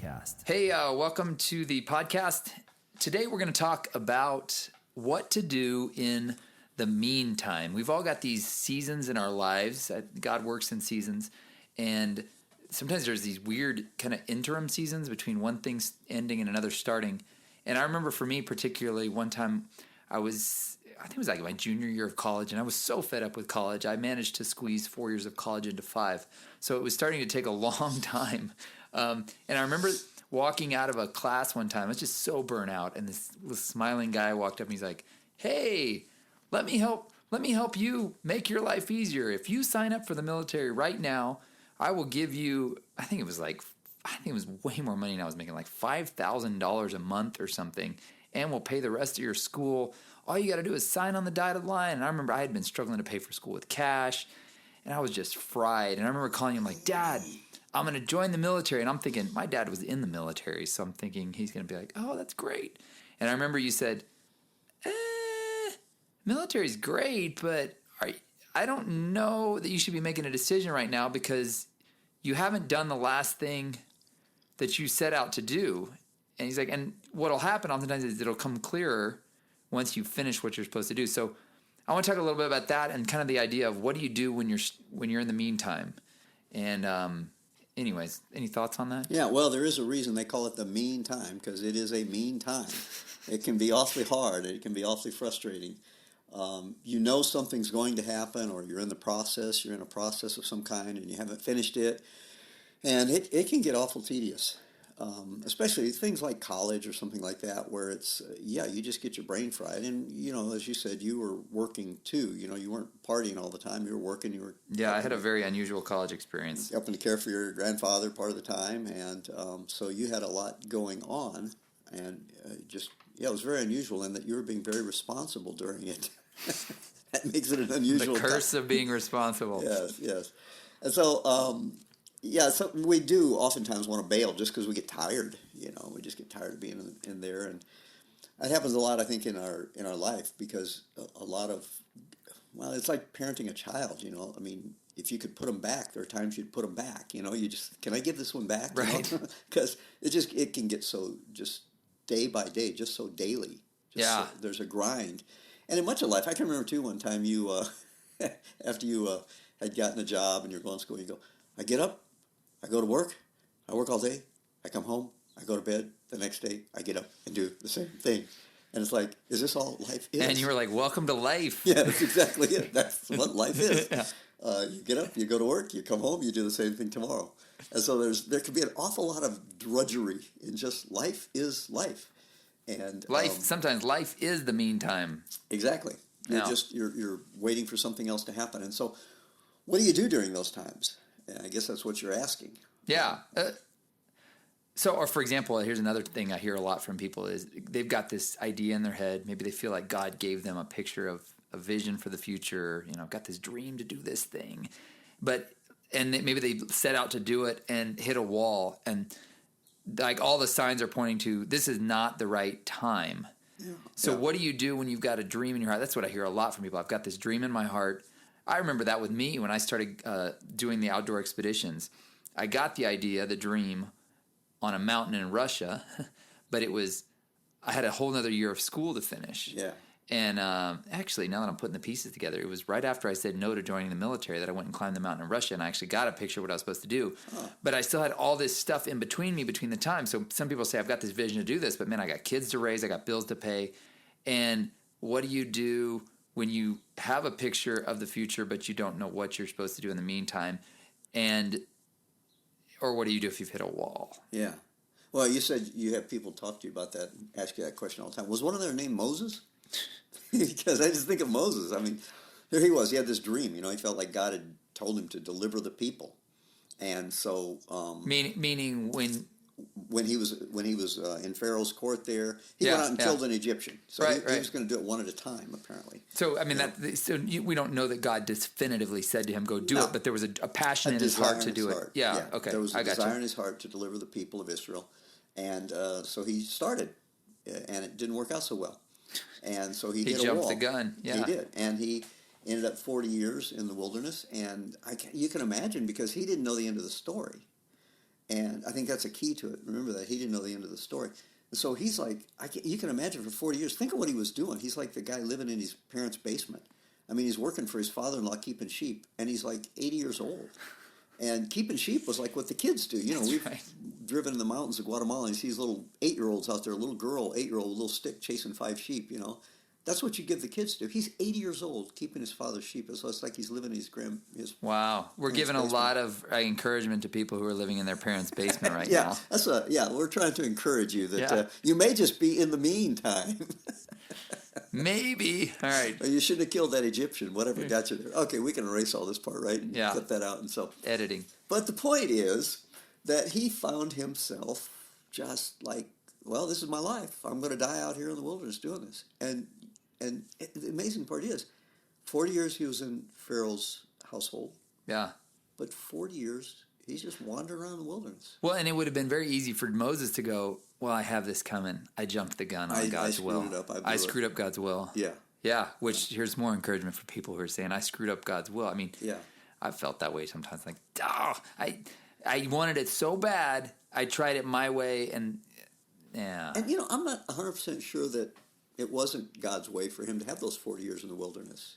podcast. Hey, welcome to the podcast. Today we're going to talk about what to do in the meantime. We've all got these seasons in our lives. God works in seasons, and sometimes there's these weird kind of interim seasons between one thing ending and another starting. And I remember for me particularly, one time I think it was like my junior year of college, and I was so fed up with college. I managed to squeeze 4 years of college into 5. So it was starting to take a long time. And I remember walking out of a class one time. I was just so burnt out, and this smiling guy walked up and he's like, "Hey, let me help you make your life easier. If you sign up for the military right now, I will give you," I think it was way more money than I was making, like $5,000 a month or something, "and we'll pay the rest of your school. All you got to do is sign on the dotted line." And I remember I had been struggling to pay for school with cash, and I was just fried. And I remember calling him like, "Dad, I'm going to join the military." And I'm thinking, my dad was in the military, so I'm thinking he's going to be like, "Oh, that's great." And I remember you said, "Military's great, but I don't know that you should be making a decision right now because you haven't done the last thing that you set out to do." And he's like, "And what'll happen oftentimes is it'll come clearer once you finish what you're supposed to do." So I want to talk a little bit about that and kind of the idea of what do you do when you're in the meantime. And anyways, any thoughts on that? Yeah, well, there is a reason they call it the mean time, because it is a mean time. It can be awfully hard. It can be awfully frustrating. You know something's going to happen, or you're in a process of some kind, and you haven't finished it. And it can get awful tedious, especially things like college or something like that, where it's, you just get your brain fried. And, as you said, you were working too. You weren't partying all the time. You were working. I had a very unusual college experience. Helping to care for your grandfather part of the time. And so you had a lot going on. And it was very unusual in that you were being very responsible during it. That makes it an unusual The curse of being responsible. Yes. And so, so we do oftentimes want to bail just because we get tired. We just get tired of being in there, and that happens a lot, I think, in our life, because a lot of, it's like parenting a child. I mean, if you could put them back, there are times you'd put them back. You just, can I give this one back? Right. Because it can get so just day by day, just so daily. There's a grind. And in much of life, I can remember too, one time you, after you had gotten a job and you're going to school, you go, I get up, I go to work, I work all day, I come home, I go to bed, the next day I get up and do the same thing. And it's like, is this all life is? And you were like, welcome to life. Yeah, that's exactly it. That's what life is. Yeah. You get up, you go to work, you come home, you do the same thing tomorrow. And so there can be an awful lot of drudgery in just life is life. And sometimes life is the meantime. Exactly. You're waiting for something else to happen. And so what do you do during those times? And I guess that's what you're asking. Yeah. Or for example, here's another thing I hear a lot from people is they've got this idea in their head. Maybe they feel like God gave them a picture of a vision for the future. Got this dream to do this thing. Maybe they set out to do it and hit a wall, and like all the signs are pointing to this is not the right time. Yeah. So what do you do when you've got a dream in your heart? That's what I hear a lot from people. I've got this dream in my heart. I remember that with me when I started doing the outdoor expeditions. I got the idea, the dream, on a mountain in Russia, but I had a whole other year of school to finish. Yeah. And actually, now that I'm putting the pieces together, it was right after I said no to joining the military that I went and climbed the mountain in Russia, and I actually got a picture of what I was supposed to do. Oh. But I still had all this stuff in between the time. So some people say, I've got this vision to do this, but man, I got kids to raise, I got bills to pay. And what do you do when you have a picture of the future, but you don't know what you're supposed to do in the meantime? Or what do you do if you've hit a wall? Yeah. Well, you said you have people talk to you about that, ask you that question all the time. Was one of their name Moses? Because I just think of Moses. I mean, there he was. He had this dream. He felt like God had told him to deliver the people, and so meaning when he was in Pharaoh's court there, he went out and killed an Egyptian. So he was going to do it one at a time, apparently. So I mean, we don't know that God definitively said to him, "Go do it," but there was a passion in his heart to do it. Yeah. Okay. There was a desire in his heart to deliver the people of Israel, and so he started, and it didn't work out so well. And so he hit a wall. He jumped the gun. Yeah. He did. And he ended up 40 years in the wilderness. And you can imagine, because he didn't know the end of the story. And I think that's a key to it. Remember that. He didn't know the end of the story. And so he's like, you can imagine for 40 years, think of what he was doing. He's like the guy living in his parents' basement. I mean, he's working for his father-in-law keeping sheep, and he's like 80 years old. And keeping sheep was like what the kids do. You know, we've driven in the mountains of Guatemala, and you see these little 8-year-olds out there, a little girl, 8-year-old, with a little stick chasing 5 sheep, you know. That's what you give the kids to. He's 80 years old, keeping his father's sheep. So it's like he's living in his Wow. We're giving a lot of encouragement to people who are living in their parents' basement right now. We're trying to encourage you that you may just be in the meantime. Maybe. All right. You shouldn't have killed that Egyptian, whatever got you there. Okay, we can erase all this part, right? And clip that out. And so editing. But the point is that he found himself just like, well, this is my life. I'm going to die out here in the wilderness doing this. And the amazing part is, 40 years he was in Pharaoh's household. Yeah. But 40 years, he's just wandering around the wilderness. Well, and it would have been very easy for Moses to go, well, I have this coming. I jumped the gun on God's will. I screwed up God's will. Yeah. Yeah, which here's more encouragement for people who are saying, I screwed up God's will. I mean, I've felt that way sometimes. Like, I wanted it so bad, I tried it my way, and And, I'm not 100% sure that it wasn't God's way for him to have those 40 years in the wilderness.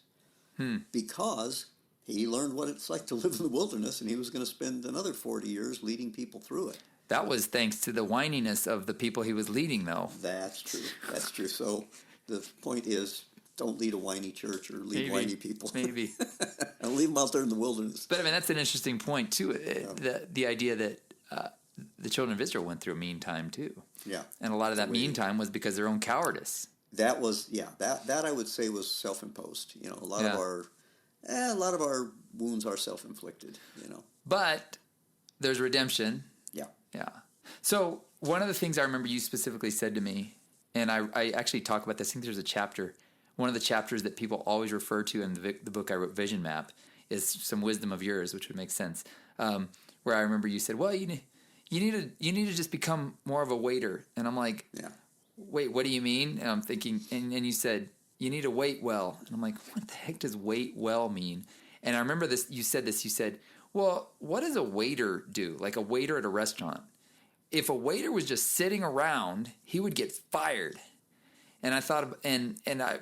Because he learned what it's like to live in the wilderness, and he was going to spend another 40 years leading people through it. That was thanks to the whininess of the people he was leading, though. That's true. That's true. So the point is, don't lead a whiny church or lead whiny people. Maybe. And leave them out there in the wilderness. But, I mean, that's an interesting point, too. The idea that the children of Israel went through a mean time, too. Yeah. And a lot of that mean time was because of their own cowardice. That was, that I would say was self-imposed. A lot of our wounds are self-inflicted, But there's redemption. Yeah. Yeah. So one of the things I remember you specifically said to me, and I actually talk about this, I think there's a chapter, one of the chapters that people always refer to in the book I wrote, Vision Map, is some wisdom of yours, which would make sense, where I remember you said, well, you need to just become more of a waiter. And I'm like, wait, what do you mean? And I'm thinking, and you said, you need to wait well. And I'm like, what the heck does wait well mean? And I remember this, you said, well, what does a waiter do? Like a waiter at a restaurant. If a waiter was just sitting around, he would get fired. And I thought,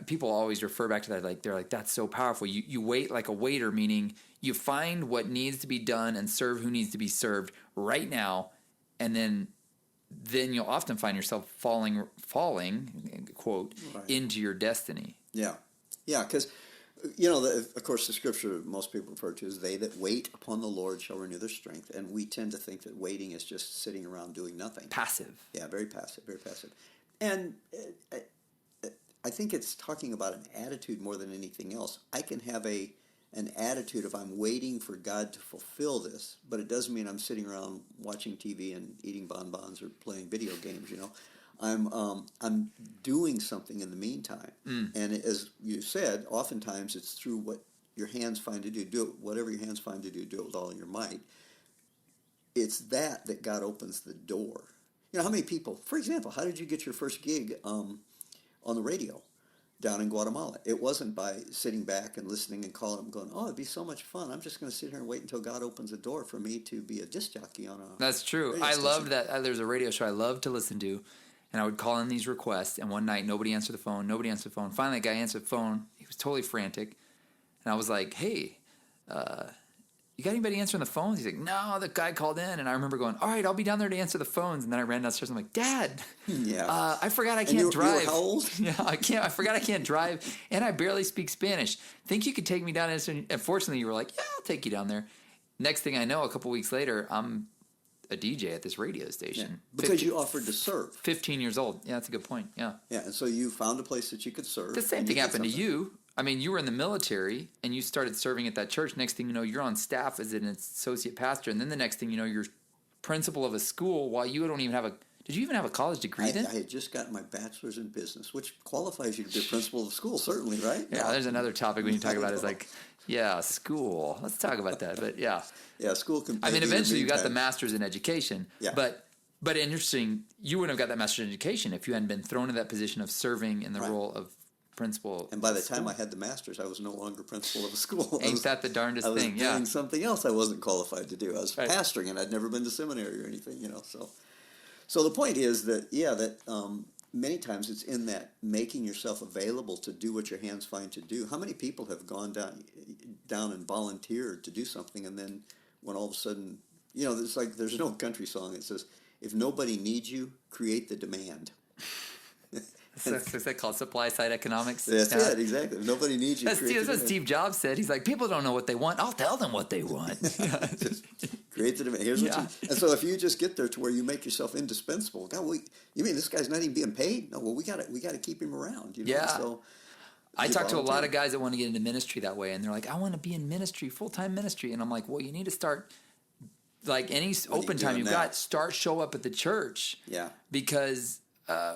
people always refer back to that, like they're like, that's so powerful. You wait like a waiter, meaning you find what needs to be done and serve who needs to be served right now, and then you'll often find yourself falling, quote, into your destiny. Yeah, because of course, the scripture most people refer to is they that wait upon the Lord shall renew their strength, and we tend to think that waiting is just sitting around doing nothing. Passive. Yeah, very passive, very passive. And I think it's talking about an attitude more than anything else. I can have an attitude if I'm waiting for God to fulfill this, but it doesn't mean I'm sitting around watching TV and eating bonbons or playing video games. I'm doing something in the meantime, and as you said, oftentimes it's through what your hands find to do. Do it, whatever your hands find to do it with all your might. It's that God opens the door. How many people? For example, how did you get your first gig on the radio down in Guatemala? It wasn't by sitting back and listening and calling them, going, "Oh, it'd be so much fun. I'm just going to sit here and wait until God opens the door for me to be a disc jockey on a." That's true. I love that. There's a radio show I love to listen to, and I would call in these requests. And one night, nobody answered the phone. Finally, a guy answered the phone. He was totally frantic, and I was like, "Hey, you got anybody answering the phones?" He's like, "No, the guy called in." And I remember going, "All right, I'll be down there to answer the phones." And then I ran downstairs. I'm like, "Dad, I forgot I can't drive." You were how old? Yeah, I forgot I can't drive, and I barely speak Spanish. Think you could take me down? And fortunately, you were like, "Yeah, I'll take you down there." Next thing I know, a couple weeks later, I'm a DJ at this radio station. Yeah, because you offered to serve. 15 years old. Yeah, that's a good point. Yeah. Yeah, and so you found a place that you could serve. The same thing happened to you. I mean, you were in the military, and you started serving at that church. Next thing you know, you're on staff as an associate pastor, and then the next thing you know, you're principal of a school while you don't even have a... Did you even have a college degree then? I had just gotten my bachelor's in business, which qualifies you to be a principal of a school, certainly, right? Yeah, there's another topic we need to talk about is like, school. Let's talk about that, but yeah. Yeah, school can... I mean, eventually you got the master's in education, but interesting, you wouldn't have got that master's in education if you hadn't been thrown in that position of serving in the role of principal. And by the time I had the master's, I was no longer principal of a school. Ain't that the darndest thing? I was doing something else I wasn't qualified to do. I was Right. pastoring, and I'd never been to seminary or anything, So the point is that many times it's in that making yourself available to do what your hands find to do. How many people have gone down and volunteered to do something, and then when all of a sudden, there's no country song that says, if nobody needs you, create the demand. Is that called supply side economics? That's it, exactly. If nobody needs you, That's what Steve Jobs said. He's like, people don't know what they want. I'll tell them what they want. Just create the demand. Here's what and so if you just get there to where you make yourself indispensable, God, you mean this guy's not even being paid? No, well, we got to keep him around. Yeah. So I talk to a lot of guys that want to get into ministry that way, and they're like, I want to be in ministry, full-time ministry. And I'm like, well, you need to start, like any open time you've got, show up at the church. Yeah. Because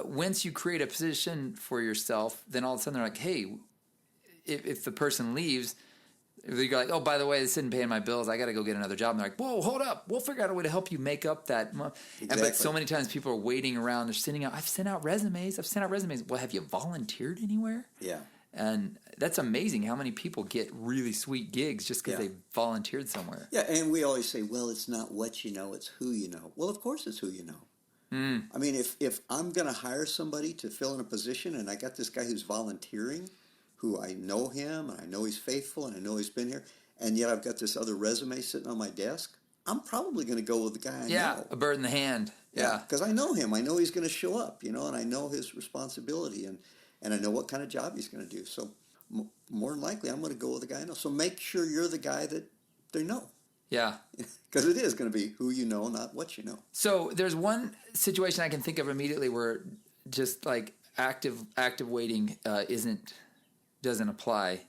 once you create a position for yourself, then all of a sudden they're like, hey, if the person leaves, you're like, oh, by the way, this isn't paying my bills. I got to go get another job. And they're like, whoa, hold up. We'll figure out a way to help you make up that. Exactly. But so many times people are waiting around. They're sending out, I've sent out resumes. Well, have you volunteered anywhere? Yeah. And that's amazing how many people get really sweet gigs just because they volunteered somewhere. Yeah, and we always say, well, it's not what you know, it's who you know. Well, of course it's who you know. I mean, if I'm going to hire somebody to fill in a position and I got this guy who's volunteering, who I know him and I know he's faithful and I know he's been here, and yet I've got this other resume sitting on my desk, I'm probably going to go with the guy I know. Yeah, a bird in the hand. Yeah. Because I know him. I know he's going to show up, and I know his responsibility, and I know what kind of job he's going to do. So more than likely, I'm going to go with the guy I know. So make sure you're the guy that they know. Yeah. Because it is going to be who you know, not what you know. So there's one situation I can think of immediately where just like active waiting doesn't apply.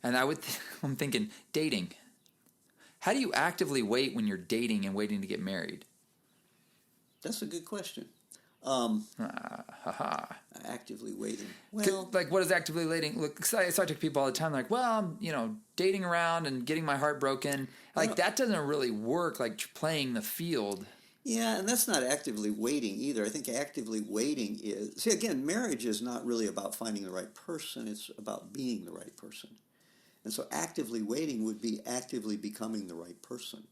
And I'm thinking dating. How do you actively wait when you're dating and waiting to get married? That's a good question. Actively waiting. Well, like, what is actively waiting? Look, I talk to people all the time. They're like, well, I'm, dating around and getting my heart broken. Like, that doesn't really work. Like playing the field. Yeah, and that's not actively waiting either. I think actively waiting is... See, again, marriage is not really about finding the right person. It's about being the right person. And so actively waiting would be actively becoming the right person.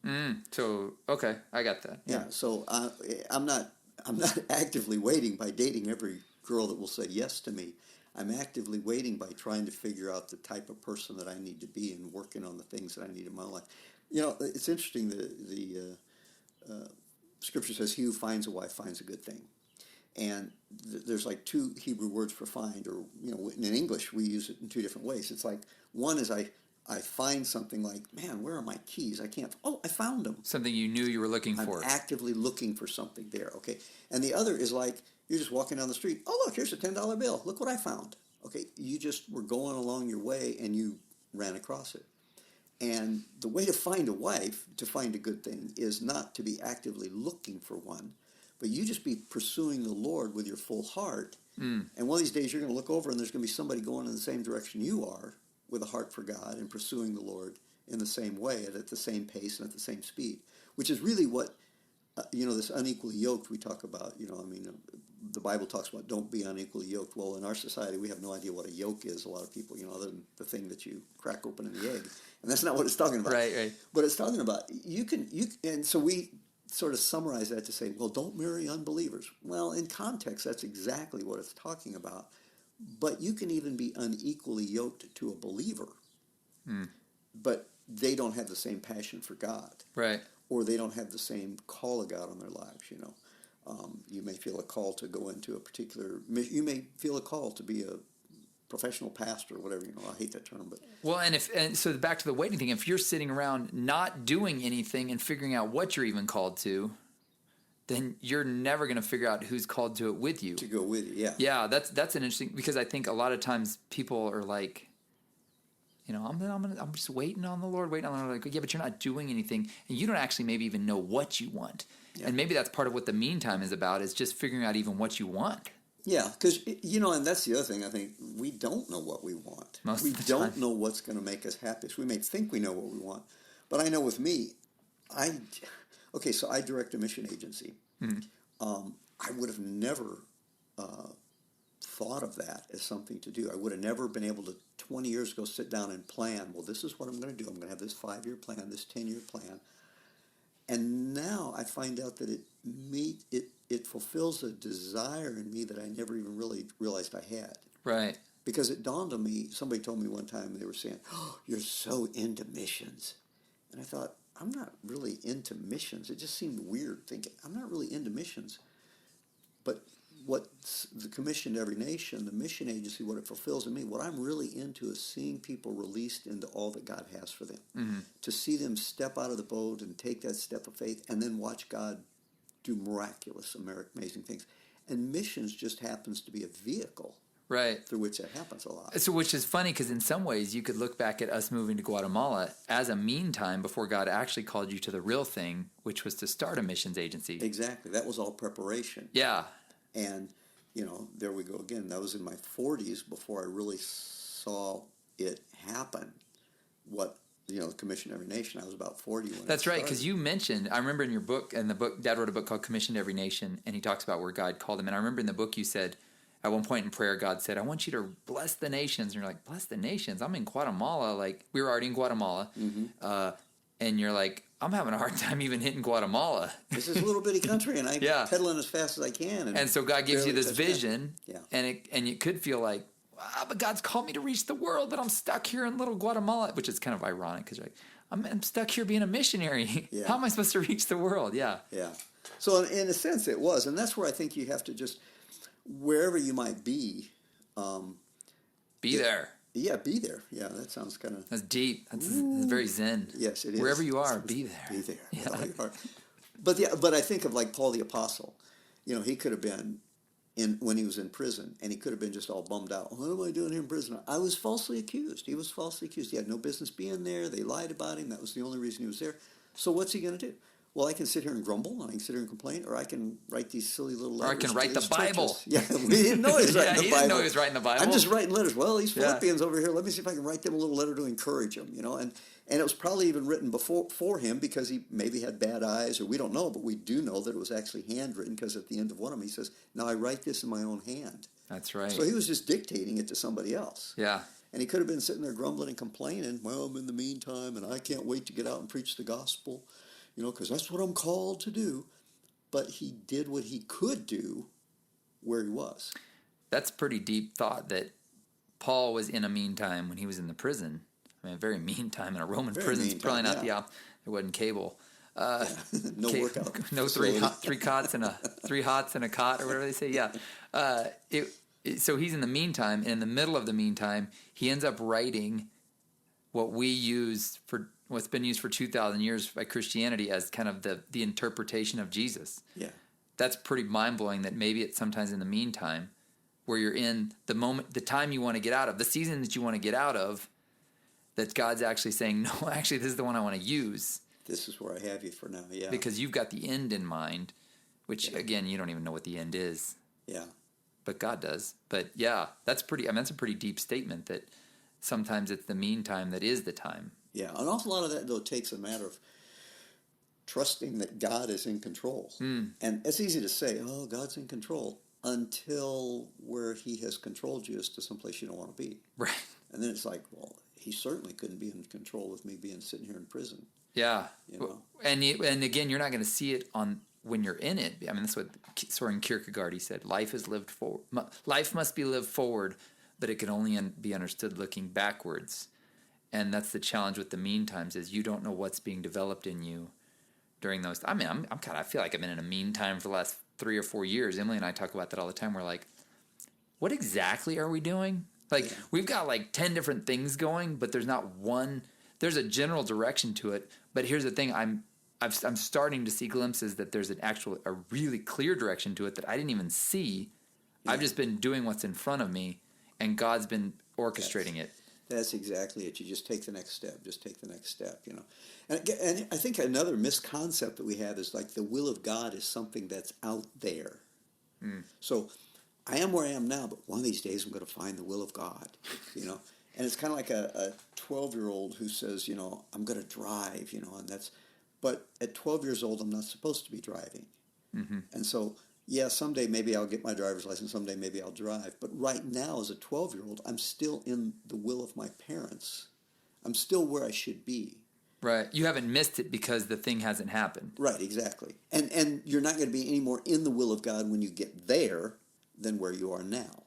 So, okay, I got that. Yeah, so I'm not actively waiting by dating every girl that will say yes to me. I'm actively waiting by trying to figure out the type of person that I need to be and working on the things that I need in my life. It's interesting, the Scripture says, he who finds a wife finds a good thing. And there's like two Hebrew words for find, or, in English we use it in two different ways. It's like, one is I find something like, man, where are my keys? I found them. Something you knew you were looking for. I'm actively looking for something there, okay? And the other is like, you're just walking down the street. Oh, look, here's a $10 bill. Look what I found. Okay, you just were going along your way and you ran across it. And the way to find a wife, to find a good thing, is not to be actively looking for one, but you just be pursuing the Lord with your full heart. And one of these days you're going to look over and there's going to be somebody going in the same direction you are, with a heart for God and pursuing the Lord in the same way, at the same pace and at the same speed, which is really what, this unequally yoked we talk about. The Bible talks about don't be unequally yoked. Well, in our society, we have no idea what a yoke is, a lot of people, other than the thing that you crack open in the egg. And that's not what it's talking about. Right. But it's talking about, and so we sort of summarize that to say, well, don't marry unbelievers. Well, in context, that's exactly what it's talking about. But you can even be unequally yoked to a believer, but they don't have the same passion for God. Right. Or they don't have the same call of God on their lives, You may feel a call to go into a particular... You may feel a call to be a professional pastor or whatever, I hate that term, but... Well, and so back to the waiting thing, if you're sitting around not doing anything and figuring out what you're even called to, then you're never going to figure out who's called to it with you. To go with you, yeah. Yeah, that's an interesting, because I think a lot of times people are like, I'm just waiting on the Lord, Like, yeah, but you're not doing anything, and you don't actually maybe even know what you want. Yeah. And maybe that's part of what the meantime is about, is just figuring out even what you want. Yeah, because, and that's the other thing, I think, we don't know what we want. Most we of the don't time. know what's going to make us happiest. We may think we know what we want, but I know with me, so I direct a mission agency. I would have never thought of that as something to do. I would have never been able to 20 years ago sit down and plan, well, this is what I'm going to do. I'm going to have this 5-year plan, this 10-year plan. And now I find out that it fulfills a desire in me that I never even really realized I had. Right. Because it dawned on me, somebody told me one time, they were saying, oh, you're so into missions. And I thought, I'm not really into missions. It just seemed weird thinking, I'm not really into missions. But what the Commission to Every Nation, the mission agency, what it fulfills in me, what I'm really into is seeing people released into all that God has for them. Mm-hmm. To see them step out of the boat and take that step of faith and then watch God do miraculous, amazing things. And missions just happens to be a vehicle. Right. Through which that happens a lot. So, which is funny because in some ways you could look back at us moving to Guatemala as a meantime before God actually called you to the real thing, which was to start a missions agency. Exactly. That was all preparation. Yeah. And, there we go again. That was in my 40s before I really saw it happen. What, the Commission to Every Nation, I was about 40 when That's right, because you mentioned, I remember in your book, Dad wrote a book called Commission to Every Nation, and he talks about where God called him. And I remember in the book you said, at one point in prayer, God said, I want you to bless the nations. And you're like, bless the nations? I'm in Guatemala. Like, we were already in Guatemala. Mm-hmm. And you're like, I'm having a hard time even hitting Guatemala. This is a little bitty country, and I'm pedaling as fast as I can. And so God gives you this vision, yeah. and you could feel like, but God's called me to reach the world, but I'm stuck here in little Guatemala, which is kind of ironic because you're like, I'm stuck here being a missionary. Yeah. How am I supposed to reach the world? Yeah. Yeah. So in a sense it was, and that's where I think you have to just, wherever you might be, be there. Yeah, be there. Yeah, that sounds kind of... That's deep. That's very zen. Yes, it is. Wherever you are, be there. Be there. Yeah. Wherever you are. But I think of like Paul the Apostle. He could have been when he was in prison, and he could have been just all bummed out. What am I doing here in prison? I was falsely accused. He was falsely accused. He had no business being there. They lied about him. That was the only reason he was there. So what's he going to do? Well, I can sit here and grumble, and I can sit here and complain, or I can write these silly little letters. Or I can write the Bible. Yeah, we didn't know he was writing the Bible. He didn't know he was writing the Bible. I'm just writing letters. Well, these Philippians over here, let me see if I can write them a little letter to encourage them, And it was probably even written for him because he maybe had bad eyes, or we don't know, but we do know that it was actually handwritten because at the end of one of them he says, now I write this in my own hand. That's right. So he was just dictating it to somebody else. Yeah. And he could have been sitting there grumbling and complaining, well, I'm in the meantime, and I can't wait to get out and preach the gospel. Because that's what I'm called to do. But he did what he could do where he was. That's pretty deep thought that Paul was in a mean time when he was in the prison. I mean, a very mean time in a Roman prison. It's probably not there wasn't cable. No workout. No three hots and a cot or whatever they say. Yeah. So he's in the meantime, and in the middle of the meantime, he ends up writing what we use for what's been used for 2,000 years by Christianity as kind of the interpretation of Jesus. Yeah. That's pretty mind-blowing that maybe it's sometimes in the meantime where you're in the moment, the time you want to get out of, the season that you want to get out of, that God's actually saying, no, actually, this is the one I want to use. This is where I have you for now, yeah. Because you've got the end in mind, which, again, you don't even know what the end is. Yeah. But God does. But, yeah, that's a pretty deep statement that sometimes it's the meantime that is the time. Yeah, an awful lot of that, though, takes a matter of trusting that God is in control. Mm. And it's easy to say, oh, God's in control, until where he has controlled you is to someplace you don't want to be. Right. And then it's like, well, he certainly couldn't be in control with me being sitting here in prison. Yeah. And again, you're not going to see it when you're in it. I mean, that's what Soren Kierkegaard, he said, life must be lived forward, but it can only be understood looking backwards. And that's the challenge with the mean times is you don't know what's being developed in you during those. I mean, I feel like I've been in a mean time for the last 3 or 4 years. Emily and I talk about that all the time. We're like, what exactly are we doing? Like, we've got like 10 different things going, but there's not one. There's a general direction to it. But here's the thing. I'm starting to see glimpses that there's a really clear direction to it that I didn't even see. Yeah. I've just been doing what's in front of me, and God's been orchestrating it. That's exactly it. You just take the next step. And I think another misconcept that we have is like the will of God is something that's out there. Mm. So I am where I am now, but one of these days I'm going to find the will of God, And it's kind of like a 12-year-old who says, I'm going to drive, but at 12 years old, I'm not supposed to be driving. Mm-hmm. And so Yeah, someday maybe I'll get my driver's license, someday maybe I'll drive. But right now, as a 12-year-old, I'm still in the will of my parents. I'm still where I should be. Right. You haven't missed it because the thing hasn't happened. Right, exactly. And you're not going to be any more in the will of God when you get there than where you are now.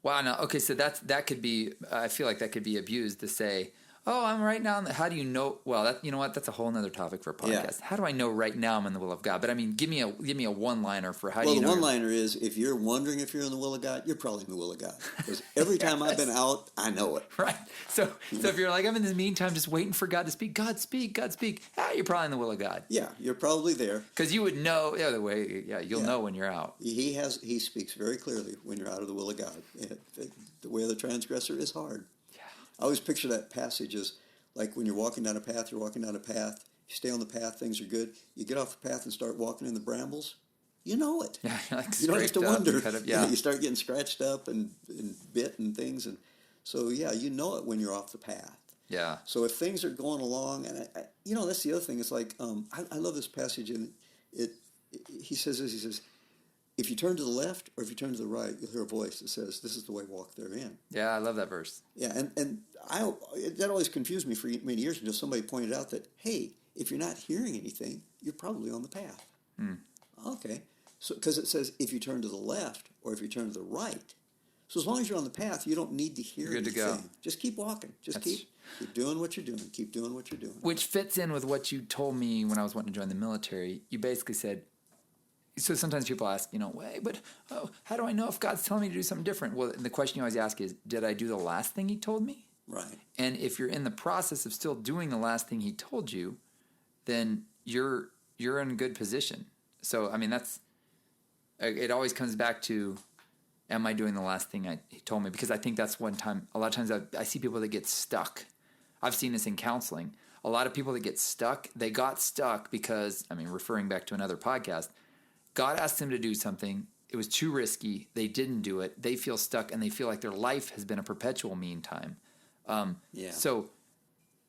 Wow. No. Okay. So that could be. I feel like that could be abused to say, "Oh, I'm right now." How do you know? Well, you know what? That's a whole nother topic for a podcast. Yeah. How do I know right now I'm in the will of God? But I mean, give me a one-liner for how do Well, you the know. one-liner is, if you're wondering if you're in the will of God, you're probably in the will of God. Because every time I've been out, I know it. Right. So if you're like, I'm in the meantime just waiting for God to speak, God speak, God speak, you're probably in the will of God. Yeah, you're probably there. Because you would know the other way. Yeah, you'll know when you're out. He speaks very clearly when you're out of the will of God. The way of the transgressor is hard. Yeah. I always picture that passage as like when you're walking down a path, you stay on the path, things are good. You get off the path and start walking in the brambles, you know it. Yeah, you don't have to wonder. Yeah. You start getting scratched up and bit and things. And so, yeah, you know it when you're off the path. Yeah. So if things are going along, and that's the other thing. It's like I love this passage, and he says this. He says, if you turn to the left or if you turn to the right, you'll hear a voice that says, "This is the way, walk therein." Yeah, I love that verse. Yeah, and that always confused me for many years until somebody pointed out that, hey, if you're not hearing anything, you're probably on the path. Okay, so because it says if you turn to the left or if you turn to the right. So as long as you're on the path, you don't need to hear You're good anything. to go. Just keep walking. Keep doing what you're doing. Keep doing what you're doing. Which fits in with what you told me when I was wanting to join the military. You basically said, so sometimes people ask, how do I know if God's telling me to do something different? Well, the question you always ask is, did I do the last thing he told me? Right. And if you're in the process of still doing the last thing he told you, then you're in a good position. So, I mean, it always comes back to, am I doing the last thing he told me? Because I think that's a lot of times I see people that get stuck. I've seen this in counseling. A lot of people that get stuck, they got stuck because, referring back to another podcast, God asked them to do something. It was too risky. They didn't do it. They feel stuck, and they feel like their life has been a perpetual meantime. So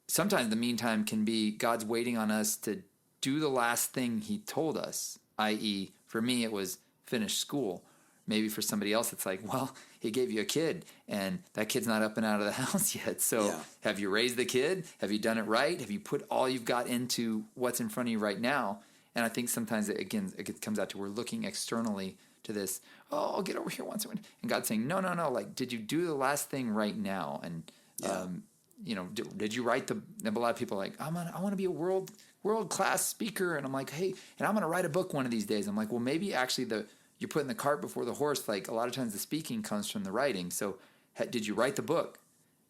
sometimes the meantime can be God's waiting on us to do the last thing he told us, i.e., for me, it was finish school. Maybe for somebody else, it's like, well, he gave you a kid, and that kid's not up and out of the house yet. So Have you raised the kid? Have you done it right? Have you put all you've got into what's in front of you right now? And I think sometimes, it comes out to we're looking externally to this, I'll get over here once. And God's saying, no. Like, did you do the last thing right now? And, did you write a lot of people are like, I want to be a world-class speaker. And I'm like, hey, and I'm going to write a book one of these days. I'm like, well, maybe actually you're putting the cart before the horse. Like, a lot of times the speaking comes from the writing. So did you write the book?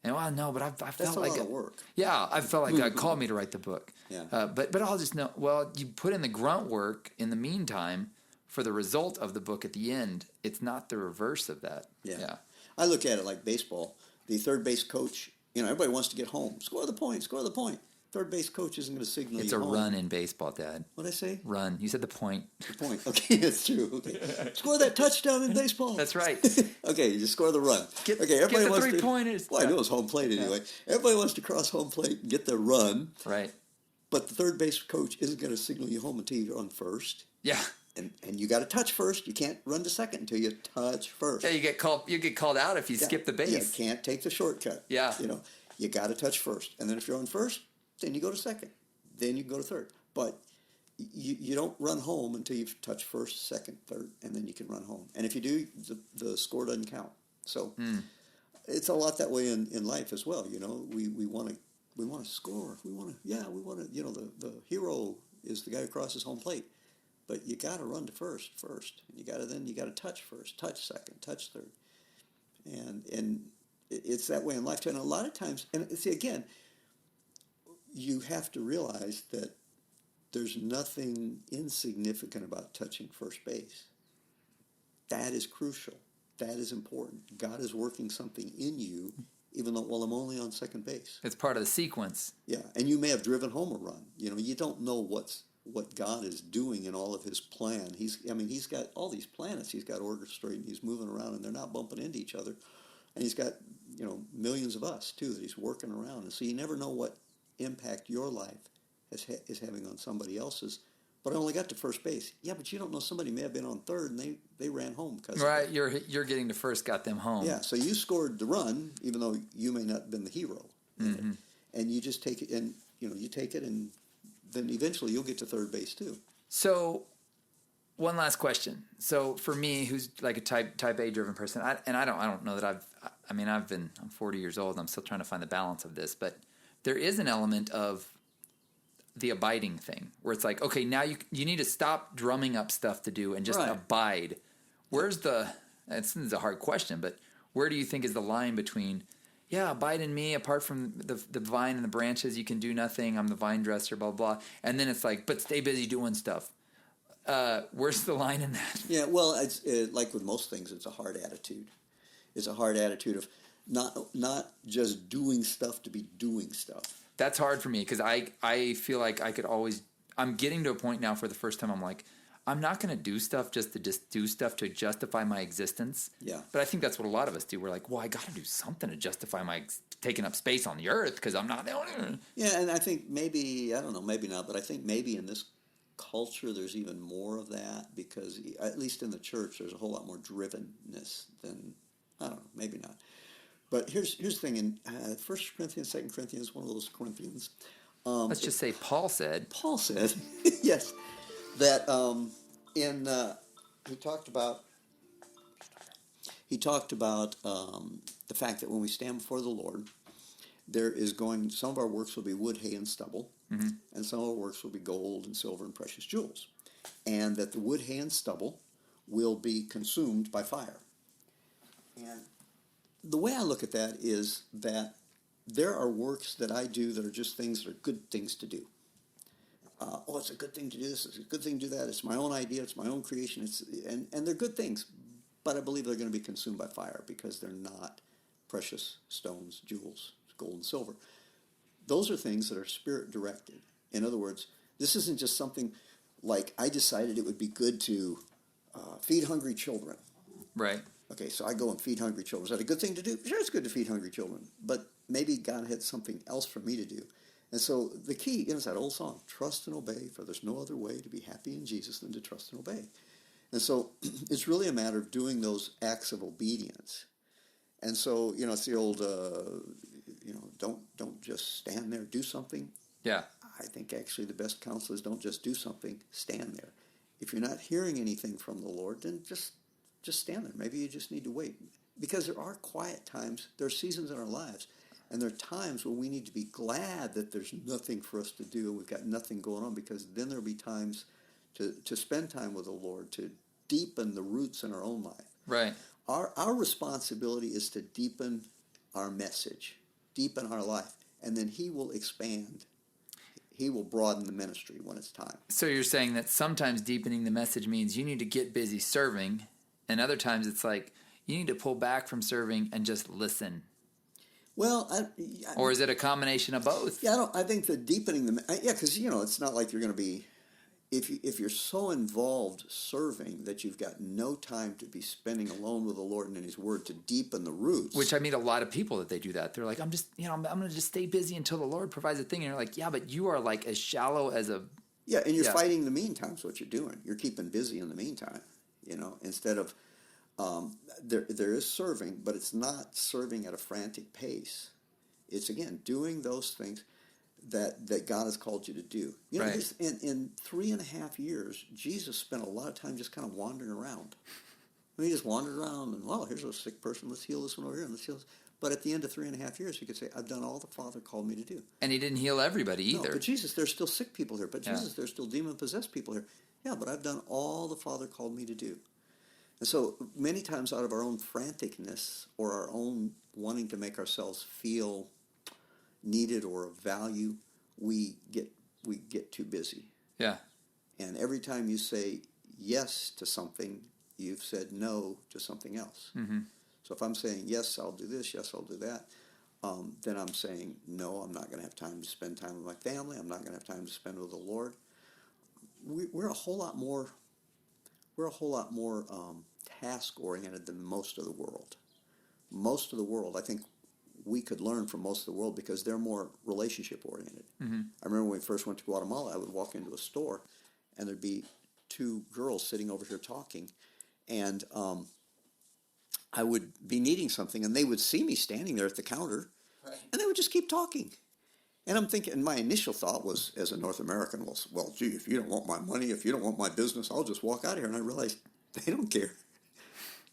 And no, but I felt that's a lot of work. Yeah, I felt like God called me to write the book. Yeah. But I'll just know. Well, you put in the grunt work in the meantime for the result of the book at the end. It's not the reverse of that. Yeah. I look at it like baseball. The third base coach, everybody wants to get home. Score the point. Third base coach isn't going to signal it's you a home. run in baseball, Dad. What'd I say? Run. You said the point. The point. Okay, that's true. Okay. Score that touchdown in baseball. That's right. Okay, you just score the run. Everybody get the three-pointers. Well, I know it's home plate anyway. Everybody wants to cross home plate and get the run. Right. But the third base coach isn't going to signal you home until you're on first. Yeah. And you got to touch first. You can't run to second until you touch first. Yeah, you get called out if you skip the base. You can't take the shortcut. Yeah. You got to touch first. And then if you're on first, then you go to second. Then you can go to third. But you don't run home until you've touched first, second, third, and then you can run home. And if you do, the score doesn't count. So it's a lot that way in life as well. We want to score. We want to. The hero is the guy who crosses home plate. But you got to run to first, and you got to touch first, touch second, touch third, and it's that way in life too. And a lot of times, and see again, you have to realize that there's nothing insignificant about touching first base. That is crucial. That is important. God is working something in you, even though, I'm only on second base. It's part of the sequence. Yeah, and you may have driven home a run. You don't know what God is doing in all of his plan. He's got all these planets he's got orchestrated. He's moving around, and they're not bumping into each other. And he's got, millions of us, too, that he's working around. And so you never know what impact your life is having on somebody else's but I only got to first base. Yeah, but you don't know, somebody may have been on third and they ran home because Right, you're getting to first, got them home. yeah. So you scored the run, even though you may not have been the hero in it, and you just take it, and you take it, and then eventually you'll get to third base too. So, one last question. So for me, who's like a type A driven person, I don't know that I'm 40 years old. I'm still trying to find the balance of this, but there is an element of the abiding thing where it's like, okay, now you need to stop drumming up stuff to do and just abide. This is a hard question, but where do you think is the line between, yeah, abide in me, apart from the vine and the branches, you can do nothing, I'm the vine dresser, blah, blah, blah. And then it's like, but stay busy doing stuff. Where's the line in that? Yeah, well, it's like with most things, it's a hard attitude. It's a hard attitude of not just doing stuff to be doing stuff. That's hard for me because I feel like I could always. I'm getting to a point now for the first time. I'm like, I'm not going to do stuff just to do stuff to justify my existence. Yeah. But I think that's what a lot of us do. We're like, well, I got to do something to justify my taking up space on the earth because I'm not the only one. Yeah, and I think maybe, I don't know, maybe not, but I think maybe in this culture there's even more of that because at least in the church there's a whole lot more drivenness than, I don't know, maybe not. But here's the thing, in 1 Corinthians, 2 Corinthians, one of those Corinthians. Let's just say Paul said, yes, that he talked about the fact that when we stand before the Lord, some of our works will be wood, hay, and stubble, and some of our works will be gold and silver and precious jewels, and that the wood, hay, and stubble will be consumed by fire. And the way I look at that is that there are works that I do that are just things that are good things to do. It's a good thing to do this, it's a good thing to do that, it's my own idea, it's my own creation, and they're good things, but I believe they're going to be consumed by fire because they're not precious stones, jewels, gold and silver. Those are things that are spirit directed. In other words, this isn't just something like I decided it would be good to feed hungry children. right. Okay, so I go and feed hungry children. Is that a good thing to do? Sure, it's good to feed hungry children, but maybe God had something else for me to do. And so the key is that old song, trust and obey, for there's no other way to be happy in Jesus than to trust and obey. And so it's really a matter of doing those acts of obedience. And so, it's the old, don't just stand there, do something. Yeah. I think actually the best counsel is don't just do something, stand there. If you're not hearing anything from the Lord, then just stand there. Maybe you just need to wait. Because there are quiet times, there are seasons in our lives, and there are times when we need to be glad that there's nothing for us to do and we've got nothing going on, because then there'll be times to spend time with the Lord, to deepen the roots in our own life. Right. Our responsibility is to deepen our message, deepen our life, and then He will expand. He will broaden the ministry when it's time. So you're saying that sometimes deepening the message means you need to get busy serving, and other times it's like you need to pull back from serving and just listen. Well, or is it a combination of both? Yeah, I think the deepening because it's not like you're going to be, if you're so involved serving that you've got no time to be spending alone with the Lord and in His Word to deepen the roots. Which I meet a lot of people that they do that. They're like, I'm going to just stay busy until the Lord provides a thing. And you're like, yeah, but you are like as shallow as a. Yeah, and you're fighting the meantime. Is what you're doing. You're keeping busy in the meantime. Instead of there is serving, but it's not serving at a frantic pace. It's again doing those things that God has called you to do. Right. In 3.5 years, Jesus spent a lot of time just kind of wandering around. He just wandered around and, here's a sick person, let's heal this one over here, and let's heal this. But at the end of 3.5 years, he could say, I've done all the Father called me to do. And He didn't heal everybody either. No, but Jesus, there's still sick people here. But Jesus, there's still demon-possessed people here. Yeah, but I've done all the Father called me to do. And so many times out of our own franticness or our own wanting to make ourselves feel needed or of value, we get too busy. Yeah. And every time you say yes to something, you've said no to something else. Mm-hmm. So if I'm saying, yes, I'll do this, yes, I'll do that, then I'm saying, no, I'm not going to have time to spend time with my family. I'm not going to have time to spend with the Lord. We're a whole lot more task-oriented than most of the world. Most of the world, I think we could learn from most of the world because they're more relationship-oriented. Mm-hmm. I remember when we first went to Guatemala, I would walk into a store, and there'd be two girls sitting over here talking, and I would be needing something, and they would see me standing there at the counter, and they would just keep talking. And I'm thinking, and my initial thought was, as a North American, was, well, gee, if you don't want my money, if you don't want my business, I'll just walk out of here. And I realized they don't care.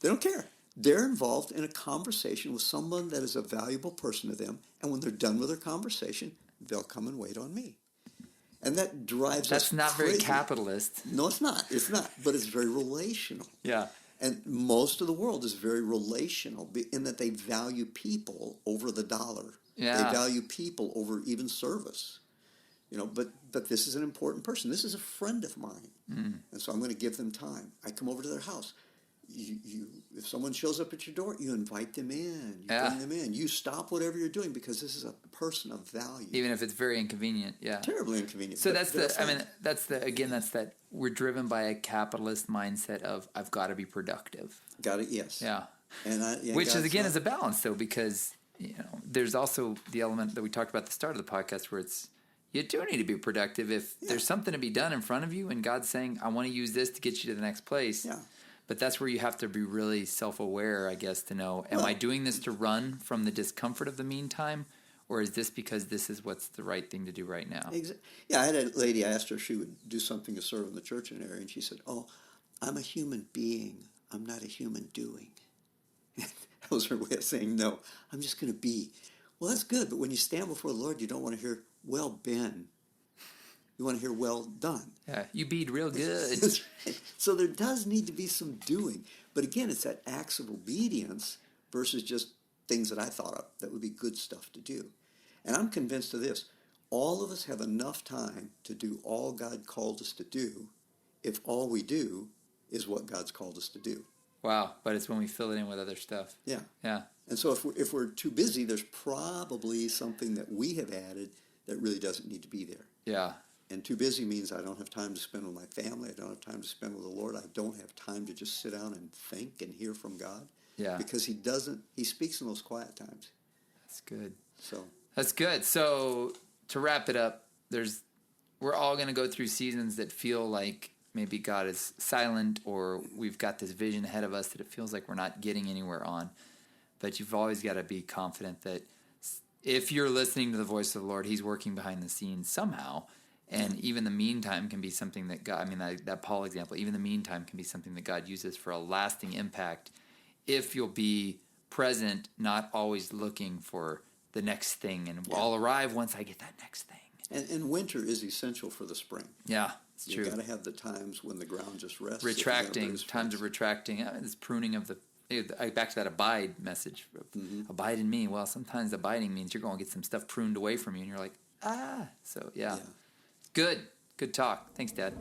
They don't care. They're involved in a conversation with someone that is a valuable person to them, and when they're done with their conversation, they'll come and wait on me. And that drives us That's not crazy. very capitalist. No, it's not. It's not. But it's very relational. Yeah. And most of the world is very relational in that they value people over the dollar. Yeah. They value people over even service. But this is an important person. This is a friend of mine. And so I'm going to give them time. I come over to their house. If someone shows up at your door, you invite them in. You bring them in. You stop whatever you're doing because this is a person of value. Even if it's very inconvenient, yeah. Terribly inconvenient. So that's that we're driven by a capitalist mindset of I've got to be productive. Got it, yes. Yeah. Which is again is a balance though, because there's also the element that we talked about at the start of the podcast where it's you do need to be productive if there's something to be done in front of you and God's saying, I want to use this to get you to the next place. Yeah. But that's where you have to be really self-aware, I guess, to know, am I doing this to run from the discomfort of the meantime, or is this because this is what's the right thing to do right now? Yeah, I had a lady, I asked her if she would do something to serve in the church in an area, and she said, I'm a human being. I'm not a human doing. That was her way of saying, no, I'm just going to be. Well, that's good, but when you stand before the Lord, you don't want to hear, well been. You want to hear, well done. Yeah, you beat real good. So there does need to be some doing. But again, it's that acts of obedience versus just things that I thought of that would be good stuff to do. And I'm convinced of this. All of us have enough time to do all God called us to do if all we do is what God's called us to do. Wow, but it's when we fill it in with other stuff. Yeah. Yeah. And so if we're too busy, there's probably something that we have added that really doesn't need to be there. Yeah. And too busy means I don't have time to spend with my family. I don't have time to spend with the Lord. I don't have time to just sit down and think and hear from God. Yeah. Because he speaks in those quiet times. That's good. So that's good. So to wrap it up, we're all going to go through seasons that feel like maybe God is silent, or we've got this vision ahead of us that it feels like we're not getting anywhere on. But you've always got to be confident that if you're listening to the voice of the Lord, he's working behind the scenes somehow. And even the meantime can be something that God, that Paul example, even the meantime can be something that God uses for a lasting impact if you'll be present, not always looking for the next thing. And I'll arrive once I get that next thing. And winter is essential for the spring. Yeah, it's true. You've got to have the times when the ground just rests. Retracting, times of retracting. This pruning of back to that abide message. Abide in me. Well, sometimes abiding means you're going to get some stuff pruned away from you, and you're like, So, yeah. Good talk. Thanks, Dad.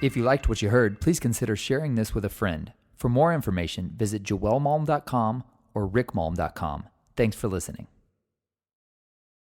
If you liked what you heard, please consider sharing this with a friend. For more information, visit joelmalm.com or rickmalm.com. Thanks for listening.